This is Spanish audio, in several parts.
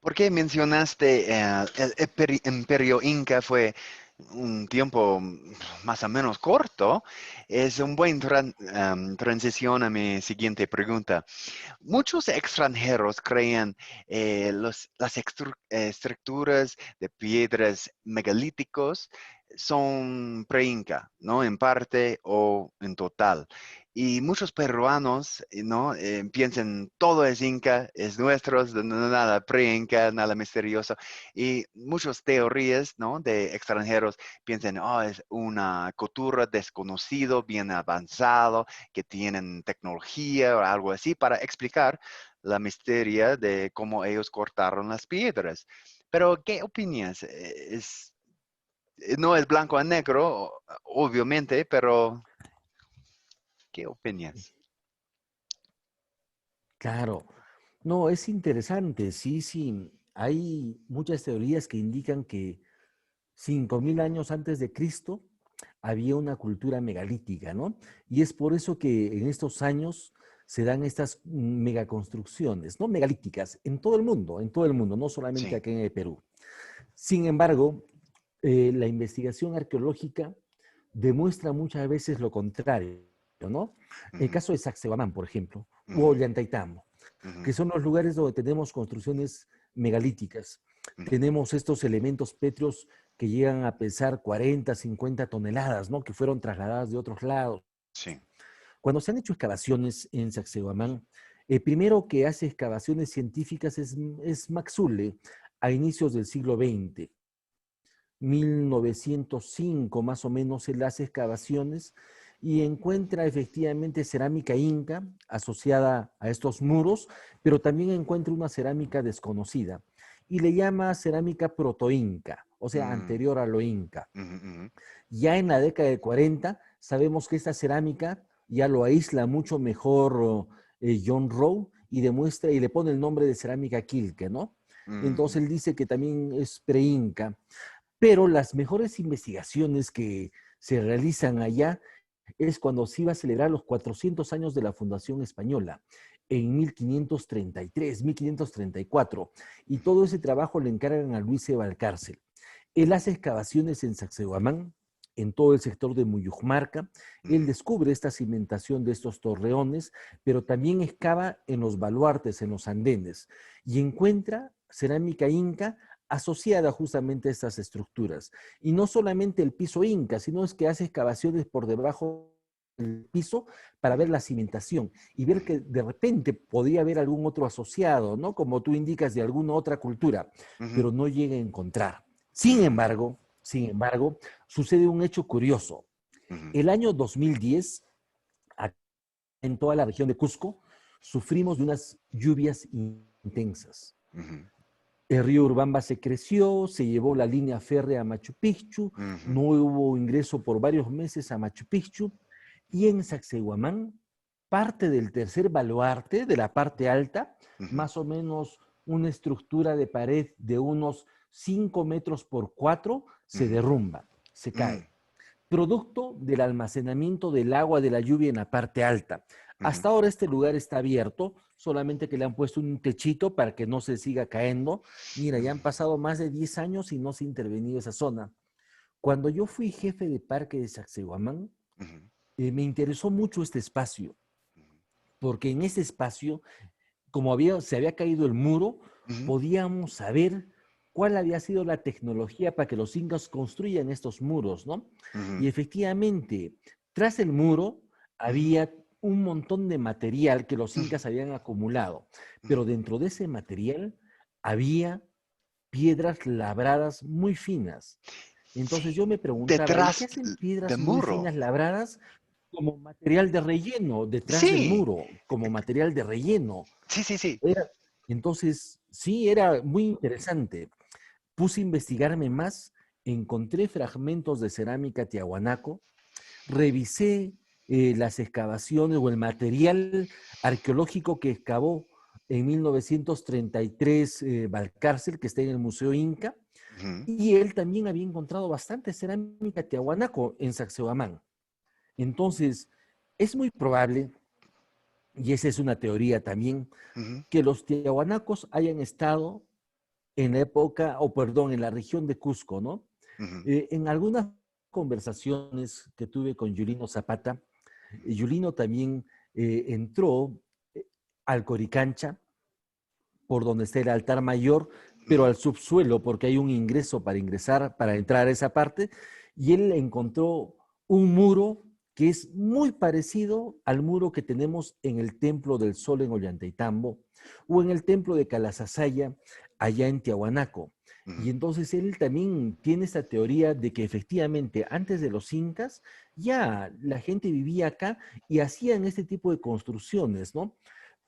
¿Por qué mencionaste el Imperio Inca fue un tiempo más o menos corto? Es un buen transición a mi siguiente pregunta. Muchos extranjeros creen las estructuras de piedras megalíticos son pre-inca, ¿no? En parte o en total. Y muchos peruanos, ¿no? Piensan todo es inca, es nuestro, nada pre-inca, nada misterioso. Y muchas teorías, ¿no? De extranjeros piensan, oh, es una cultura desconocido, bien avanzado, que tienen tecnología o algo así para explicar la misteria de cómo ellos cortaron las piedras. Pero, ¿qué opinas? No es blanco o negro, obviamente, pero ¿qué opinas? Claro. No, es interesante. Sí, sí. Hay muchas teorías que indican que 5000 años antes de Cristo había una cultura megalítica, ¿no? Y es por eso que en estos años se dan estas megaconstrucciones, ¿no? Megalíticas, en todo el mundo, no solamente Sí. aquí en el Perú. Sin embargo, la investigación arqueológica demuestra muchas veces lo contrario, ¿no? El Ujú, caso de Sacsayhuamán, por ejemplo, o ujú, Ollantaytambo, ujú, que son los lugares donde tenemos construcciones megalíticas. ujú. Tenemos estos elementos pétreos que llegan a pesar 40, 50 toneladas, ¿no? Que fueron trasladadas de otros lados. Sí. Cuando se han hecho excavaciones en Sacsayhuamán, el primero que hace excavaciones científicas es Maxule, a inicios del siglo XX. 1905 más o menos él hace excavaciones y encuentra efectivamente cerámica inca asociada a estos muros, pero también encuentra una cerámica desconocida y le llama cerámica protoinca, o sea, Mm, anterior a lo inca. ujú, ujú, Ya en la década de 40 sabemos que esta cerámica ya lo aísla mucho mejor John Rowe y demuestra y le pone el nombre de cerámica quilque, ¿no? Entonces ujú, él dice que también es pre-inca, pero las mejores investigaciones que se realizan allá es cuando se iba a celebrar los 400 años de la Fundación Española, en 1533, 1534, y ujú, todo ese trabajo le encargan a Luis E. Valcárcel. Él hace excavaciones en Sacsayhuamán, en todo el sector de Muyuxmarca. Él ujú. descubre esta cimentación de estos torreones, pero también excava en los baluartes, en los andenes, y encuentra cerámica inca asociada justamente a estas estructuras. Y no solamente el piso inca, sino es que hace excavaciones por debajo del piso para ver Ujú, la cimentación y ver ujú, que de repente podría haber algún otro asociado, ¿no? Como tú indicas, de alguna otra cultura, ujú, pero no llega a encontrar. mm, Sin embargo, sucede un hecho curioso. ujú, El año 2010, en toda la región de Cusco, sufrimos de unas lluvias intensas. ujú, El río Urbamba se creció, se llevó la línea férrea a Machu Picchu, ujú, no hubo ingreso por varios meses a Machu Picchu, y en Sacsayhuamán, parte del tercer baluarte, de la parte alta, ujú, más o menos una estructura de pared de unos 5 metros por 4, se ujú, derrumba, se mm, cae producto del almacenamiento del agua de la lluvia en la parte alta. ujú, Hasta ahora este lugar está abierto, solamente que le han puesto un techito para que no se siga cayendo. Mira, ya han ujú, pasado más de 10 años y no se ha intervenido esa zona. Cuando yo fui jefe de parque de Sacsayhuamán, ujú, me interesó mucho este espacio, ujú, porque en ese espacio, como se había caído el muro, ujú, podíamos saber cuál había sido la tecnología para que los incas construyan estos muros, ¿no? ujú, Y efectivamente, tras el muro ujú, había un montón de material que los ujú, incas habían acumulado, pero ujú. dentro de ese material había piedras labradas muy finas. Entonces Sí, yo me preguntaba, ¿y qué detrás hacen del piedras muy muro. finas labradas como material de relleno detrás del Sí, muro, como material de relleno? sí, sí, sí. Era, entonces, sí, era muy interesante. Puse a investigarme más, encontré fragmentos de cerámica tiahuanaco, revisé las excavaciones o el material arqueológico que excavó en 1933 Valcárcel, que está en el Museo Inca, Ujú, y él también había encontrado bastante cerámica tiahuanaco en Sacsayhuamán. Entonces, es muy probable, y esa es una teoría también, ujú, que los tiahuanacos hayan estado en la época, o perdón, en la región de Cusco, ¿no? Ujú. En algunas conversaciones que tuve con Yulino Zapata, Yulino también entró eh, al Coricancha, por donde está el altar mayor, pero Ujú. al subsuelo, porque hay un ingreso para ingresar, para entrar a esa parte, y él encontró un muro que es muy parecido al muro que tenemos en el Templo del Sol en Ollantaytambo o en el Templo de Calasasaya allá en Tiahuanaco. Ujú. Y entonces él también tiene esta teoría de que efectivamente antes de los incas ya la gente vivía acá y hacían este tipo de construcciones, ¿no?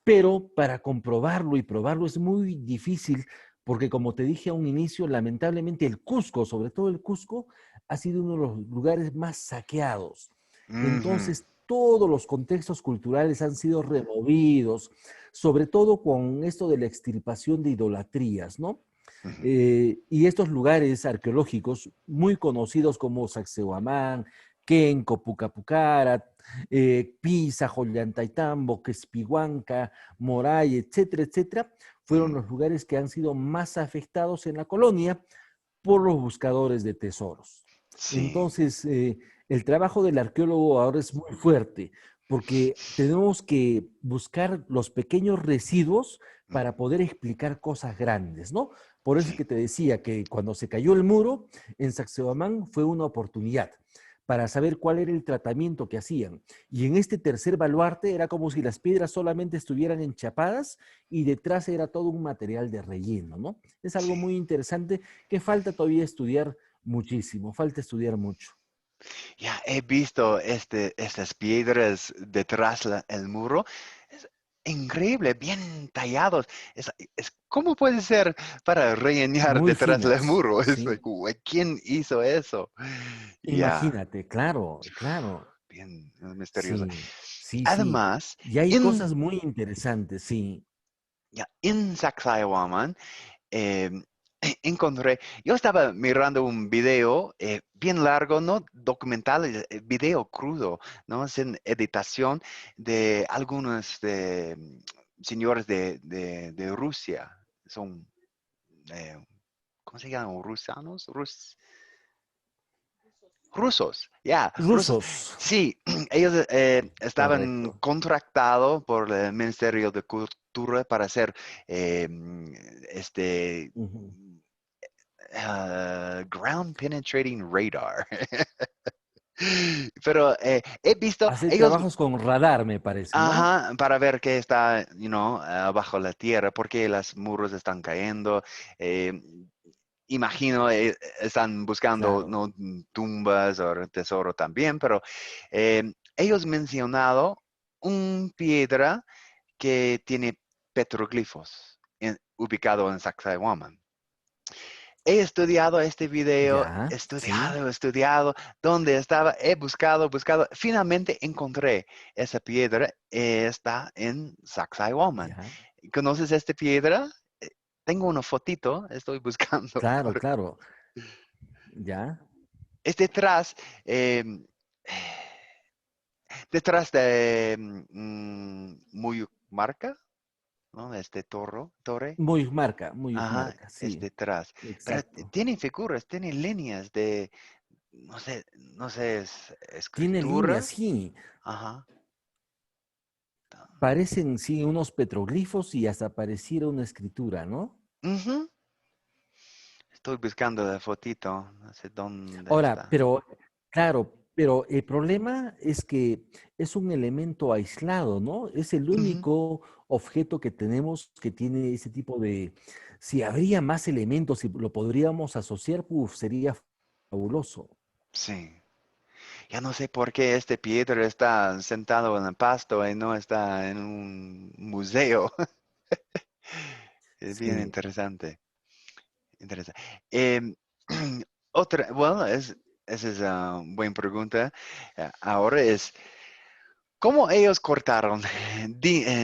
Pero para comprobarlo y probarlo es muy difícil porque, como te dije a un inicio, lamentablemente el Cusco, sobre todo el Cusco, ha sido uno de los lugares más saqueados. Ujú. Entonces, todos los contextos culturales han sido removidos, sobre todo con esto de la extirpación de idolatrías, ¿no? Ujú. Y estos lugares arqueológicos muy conocidos como Sacsayhuamán, Kenco, Pucapucara, Pisa, Jollantaytambo, Quespihuanca, Moray, etcétera, etcétera, fueron Ujú. los lugares que han sido más afectados en la colonia por los buscadores de tesoros. Sí. Entonces, el trabajo del arqueólogo ahora es muy fuerte porque tenemos que buscar los pequeños residuos Ujú. para poder explicar cosas grandes, ¿no? Por eso es Sí. que te decía que cuando se cayó el muro en Sacsayhuamán fue una oportunidad para saber cuál era el tratamiento que hacían. Y en este tercer baluarte era como si las piedras solamente estuvieran enchapadas y detrás era todo un material de relleno, ¿no? Es algo Sí. muy interesante que falta todavía estudiar muchísimo, falta estudiar mucho. Ya he visto estas piedras detrás el muro. Es increíble, bien tallados. ¿Cómo puede ser para rellenar Muy detrás del finas, muro? sí. ¿Quién hizo eso? Ya, Imagínate, claro, claro, bien misterioso. sí, sí, sí. Además, Y hay en, cosas muy interesantes, sí. ya, en Sacsayhuaman, eh, encontré, yo estaba mirando un video bien largo, no documental, video crudo, ¿no? Sin editación de algunos señores de Rusia. Son, eh, ¿cómo se llaman? ¿Rusanos? Rusos, ya, rusos. Rusos, Sí, ellos estaban correcto. contratados por el Ministerio de Cultura para hacer eh, este Ujú. ground penetrating radar. Pero he visto, Hacer ellos, trabajos con radar, me parece, ¿no? ajá, para ver qué está, bajo la tierra, porque los muros están cayendo. eh, Imagino, están buscando, Claro. ¿no? Tumbas o tesoro también, pero ellos mencionado un piedra que tiene petroglifos ubicado en Sacsayhuaman. He estudiado este video, Ya, sí, estudiado, dónde estaba, he buscado, buscado. Finalmente encontré esa piedra, está en Sacsayhuaman. ya. ¿Conoces esta piedra? Eh, Tengo una fotito, estoy buscando. Claro, claro. Ya. Es detrás, eh, detrás de muy marca, ¿no? Este torre. Muy Ajá, marca, es sí, detrás. Pero exacto. tiene figuras, tiene líneas de, no sé, Tiene líneas, escritura. sí. Ajá. Parecen, sí, unos petroglifos y hasta pareciera una escritura, ¿no? Ujú. Estoy buscando la fotito, no sé dónde Ahora, está. pero, claro, pero el problema es que es un elemento aislado, ¿no? Es el Ujú. único objeto que tenemos que tiene ese tipo de... Si habría más elementos, si lo podríamos asociar, uf, sería fabuloso. Sí. Ya no sé por qué este piedra está sentado en el pasto y no está en un museo. Es bien Sí. interesante. Interesante. Em, otra, bueno, esa es una buena pregunta. Ahora es, ¿cómo ellos cortaron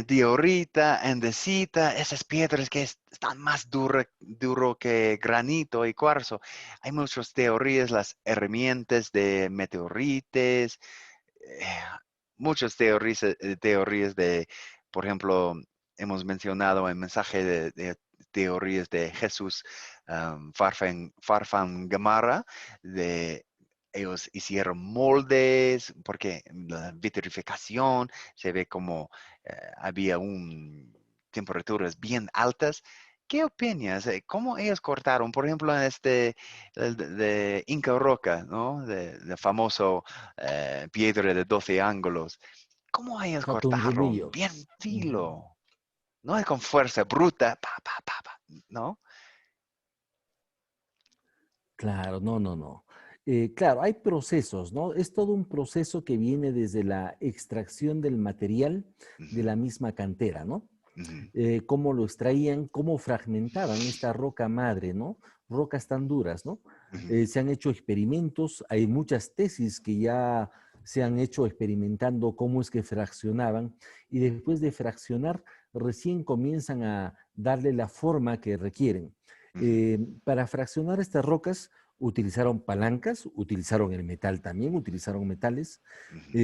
diorita, andesita, esas piedras que están más duro que granito y cuarzo? Hay muchas teorías, las herramientas de meteorites, eh, muchas teorías de, por ejemplo, hemos mencionado el mensaje de teorías de Jesús Farfán Gamarra, de ellos hicieron moldes, porque la vitrificación se ve como había temperaturas bien altas. ¿Qué opinas? ¿Cómo ellos cortaron? Por ejemplo, en de Inca Roca, ¿no? De famoso piedra de 12 ángulos. ¿Cómo ellos Jatun cortaron? Rumillo. Bien Ujú. filo. No es con fuerza bruta, ¿no? Claro, no, no, no. Claro, hay procesos, ¿no? Es todo un proceso que viene desde la extracción del material de Ujú, la misma cantera, ¿no? ujú, Cómo lo extraían, cómo fragmentaban esta roca madre, ¿no? Rocas tan duras, ¿no? ujú, Se han hecho experimentos, hay muchas tesis que ya se han hecho experimentando cómo es que fraccionaban y después de fraccionar recién comienzan a darle la forma que requieren. ujú, Para fraccionar estas rocas utilizaron palancas, utilizaron el metal también, utilizaron metales, ujú,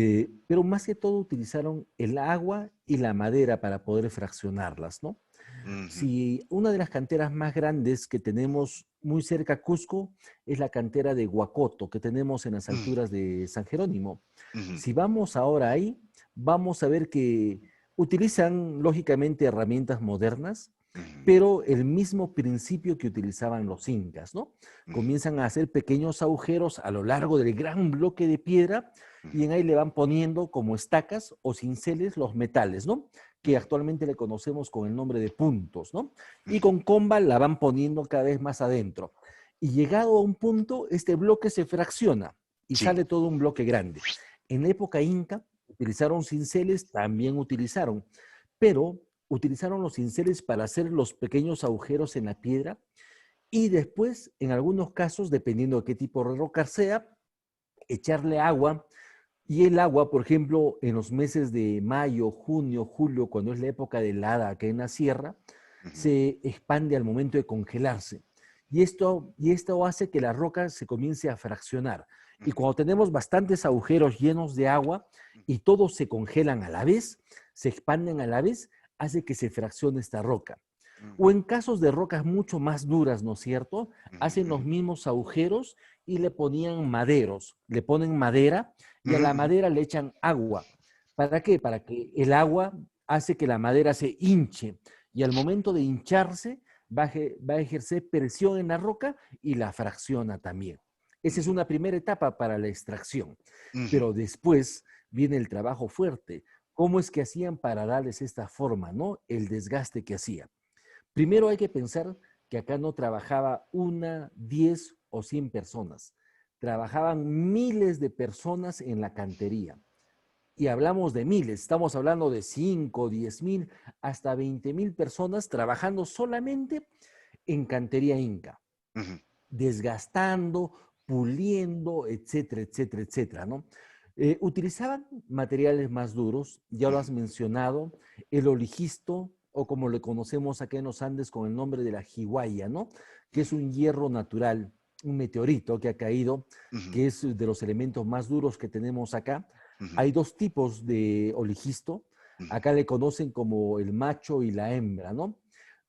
pero más que todo utilizaron el agua y la madera para poder fraccionarlas, ¿no? ujú, Si una de las canteras más grandes que tenemos muy cerca a Cusco es la cantera de Huacoto, que tenemos en las ujú, alturas de San Jerónimo. ujú, Si vamos ahora ahí, vamos a ver que utilizan lógicamente herramientas modernas, ujú, pero el mismo principio que utilizaban los incas, ¿no? ujú, Comienzan a hacer pequeños agujeros a lo largo del gran bloque de piedra y ujú, en ahí le van poniendo como estacas o cinceles los metales, ¿no? Que ujú, actualmente le conocemos con el nombre de puntos, ¿no? Y ujú. con comba la van poniendo cada vez más adentro. Y llegado a un punto, este bloque se fracciona y Sí. sale todo un bloque grande. En la época inca, utilizaron cinceles, también utilizaron, pero utilizaron los cinceles para hacer los pequeños agujeros en la piedra y después, en algunos casos, dependiendo de qué tipo de roca sea, echarle agua y el agua, por ejemplo, en los meses de mayo, junio, julio, cuando es la época de helada acá en la sierra, Ujú, se expande al momento de congelarse. Y esto hace que la roca se comience a fraccionar. Y ujú, cuando tenemos bastantes agujeros llenos de agua y todos se congelan a la vez, se expanden a la vez, hace que se fraccione esta roca. O ujú, en casos de rocas mucho más duras, ¿no es cierto? ujú, Hacen los ujú, mismos agujeros y le ponían maderos, le ponen madera y a ujú, la ujú. madera le echan agua. ¿Para qué? Para que el agua hace que la madera se hinche y al momento de hincharse va a ejercer presión en la roca y la fracciona también. Esa es Ujú, una primera etapa para la extracción, ujú, pero después viene el trabajo fuerte. ¿Cómo es que hacían para darles esta forma, no? El desgaste que hacía. Primero hay que pensar que acá no trabajaba una, 10 o 100 personas. Trabajaban miles de personas en la cantería. Y hablamos de miles, estamos hablando de 5, 10,000, hasta 20,000 personas trabajando solamente en cantería inca, ujú, desgastando, puliendo, etcétera, etcétera, etcétera, ¿no? Utilizaban materiales más duros, ya lo has ujú, mencionado, el oligisto, o como le conocemos acá en los Andes con el nombre de la jiwaya, ¿no? Que es ujú, un hierro natural, un meteorito que ha caído, ujú, que es de los elementos más duros que tenemos acá. ujú, Hay dos tipos de oligisto, ujú. acá le conocen como el macho y la hembra, ¿no?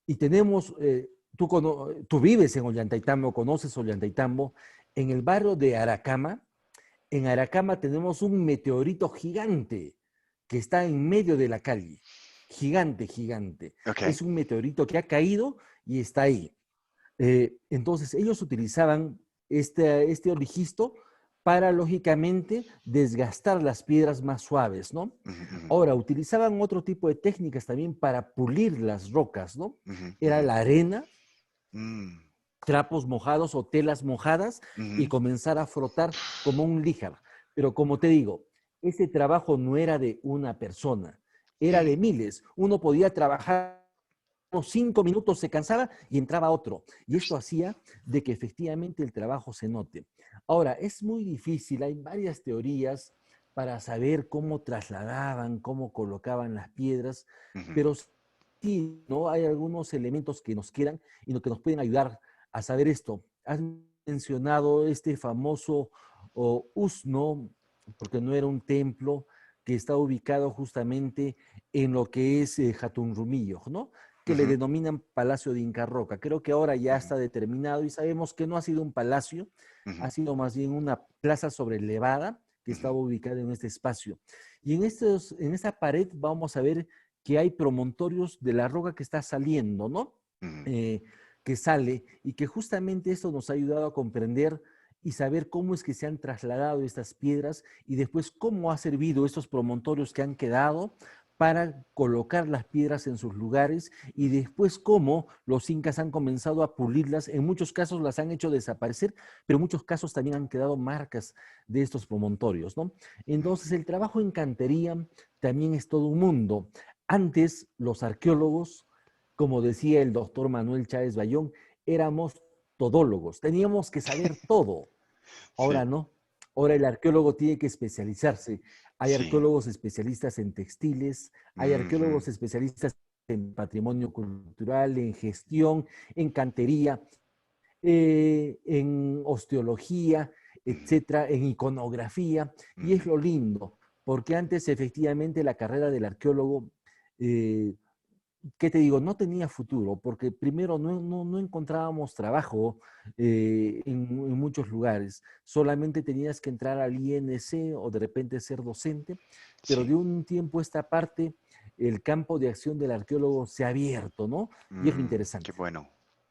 Y tenemos, tú vives en Ollantaytambo, conoces Ollantaytambo, en el barrio de Aracama. En Aracama tenemos un meteorito gigante que está en medio de la calle. Gigante, gigante. Ok. Es un meteorito que ha caído y está ahí. Entonces, ellos utilizaban este oligisto para, lógicamente, desgastar las piedras más suaves, ¿no? Ujú, ujú, Ahora, utilizaban otro tipo de técnicas también para pulir las rocas, ¿no? ujú, Era ujú. la arena, Mm, trapos mojados o telas mojadas y ujú, comenzar a frotar como un líjar. Pero como te digo, ese trabajo no era de una persona, era sí. de miles. Uno podía trabajar 5 minutos, se cansaba y entraba otro. Y esto hacía de que efectivamente el trabajo se note. Ahora, es muy difícil, hay varias teorías para saber cómo trasladaban, cómo colocaban las piedras, Ujú, pero sí, ¿no? Hay algunos elementos que nos quedan y que nos pueden ayudar a saber esto. Has mencionado este famoso Usno, porque no era un templo que está ubicado justamente en lo que es Rumillo, ¿no? que le Ujú, denominan Palacio de Inca Roca. Creo que ahora ya ujú, está determinado y sabemos que no ha sido un palacio, ujú, ha sido más bien una plaza sobrelevada que ujú, estaba ubicada en este espacio. Y en esta pared vamos a ver que hay promontorios de la roca que está saliendo, ¿no? ujú. Eh, que sale y que justamente esto nos ha ayudado a comprender y saber cómo es que se han trasladado estas piedras y después cómo ha servido estos promontorios que han quedado para colocar las piedras en sus lugares y después cómo los incas han comenzado a pulirlas. En muchos casos las han hecho desaparecer, pero en muchos casos también han quedado marcas de estos promontorios, ¿no? Entonces el trabajo en cantería también es todo un mundo. Antes los arqueólogos, como decía el doctor Manuel Chávez Bayón, éramos todólogos, teníamos que saber todo. Ahora Sí, no. Ahora el arqueólogo tiene que especializarse. Hay sí. arqueólogos especialistas en textiles, hay Ujú, arqueólogos especialistas en patrimonio cultural, en gestión, en cantería, en osteología, ujú, etcétera, en iconografía. Y es ujú. lo lindo, porque antes efectivamente la carrera del arqueólogo eh, ¿qué te digo? No tenía futuro, porque primero no encontrábamos trabajo en muchos lugares. Solamente tenías que entrar al INC o de repente ser docente, pero Sí. de un tiempo a esta parte el campo de acción del arqueólogo se ha abierto, ¿no? Y es lo Qué interesante. bueno.